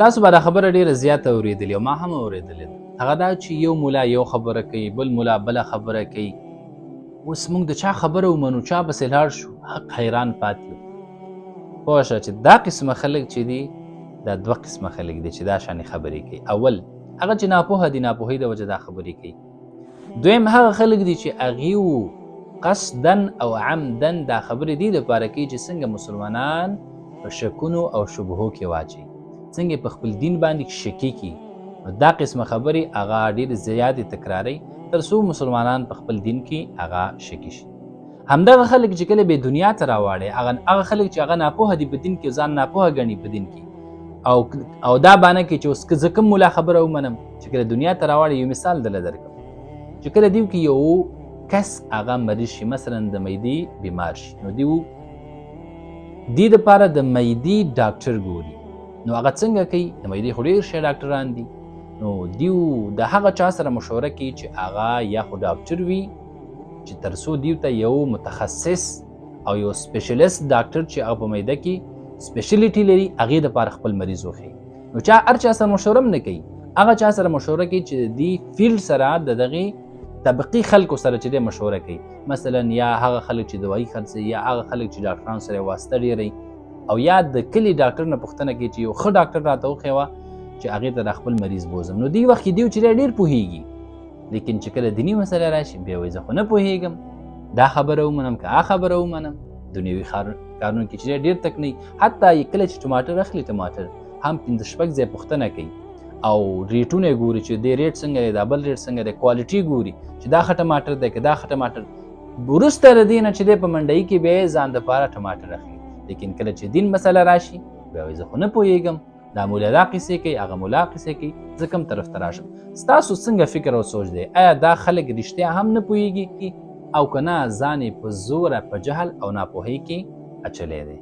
تاسو به دا خبره ډیره زیاته اورېدلې او ما هم اورېدلې ده. هغه دا چې یو ملا یو خبره کوي، بل ملا بله خبره کوي. اوس موږ د چا خبره ومنو، چا پسې لاړ شو، حق حیران پاتې یو. پوه شه چې دا قسمه خلک چې دي دا دوه قسمه خلک دي چې دا شانې خبرې کوي. اول هغه چې ناپوهه دي، ناپوهۍ د وجه دا خبرې کوي. دویم هغه خلک دي چې هغې قصدن او عمدن دا خبرې دي دپاره کوي چې څنګه مسلمانان په شکونو او شبهو کې واچوي، څنګه په خپل دین باندې شکي کړي. نو دا قسمه خبرې هغه ډېرې زیاتې تکراري تر څو مسلمانان په خپل دین کې هغه شکي شي. همدغه خلک چې کله به دنیا ته راواړي، هغه خلک چې هغه ناپوهه دي په دین کې، ځان ناپوهه ګڼي په دین کې، او دا بانه کې چې اوس که زه کوم ملا خبره ومنم چې کله دنیا ته راواړي. یو مثال دله درکړم چې کله دیو کې یو کس هغه مریض شي، مثلا د معدې بیمار شي، نو دیو دې دپاره د معدې ډاکټر ګوري. نو هغه څنګه کوي؟ د معدې خو ډېر ښه ډاکټران دي، نو دیو د هغه چا سره مشوره کوي چې هغه یا خو ډاکټر وي چې تر څو دیو ته یو متخصص او یو سپیشلیست ډاکټر چې هغه په معده کې سپیشلیټي لري هغې دپاره خپل مریض وښیي. نو چا هر چا سره مشوره هم نه کوي، هغه چا سره مشوره کوي چې د دې فیلډ سره د دغې طبقي خلکو سره چې دی مشوره کوي. مثلا یا هغه خلک چې دوايي خرڅوي، یا هغه خلک چې ډاکټرانو سره یې واسطه ډېروي، او یا د کلي ډاکټر نه پوښتنه کوي چې یو ښه ډاکټر راته وښیوه چې هغې ته د خپل مریض بوزم. نو دې وخت کې دیو چې دی ډېر پوهېږي، لیکن چې کله دیني مسله راشي بیا وایي زه خو نه پوهېږم، دا خبره ومنم که خبره ومنم. دنیوي کارونو کې چې دی ډېر تک نه وي. حتی کله چې ټماټر اخلي، ټماټر هم 5-6 ځای پوښتنه کوي او ریټونه ګوري چې دې ریټ څنګه دی، دا بل ریټ څنګه دی، کوالټي ګوري چې دا ښه ټماټر دی که دا ښه ټماټر. وروسته د دې نه چې دی په منډۍ کې بیا یې ځان دپاره ټماټر اخلي. لیکن کله چې دین مسله راشي بیا وایي زه خو نه پوهېږم، دا مولا دا قیسې کوي، هغه مولا قیسې کوي، زه کوم طرف ته راشم. ستاسو څنګه فکر او سوچ دی؟ آیا دا خلک رښتیا هم نه پوهېږي او که نه ځان یې په زوره په جهل او ناپوهۍ کې اچولی دی؟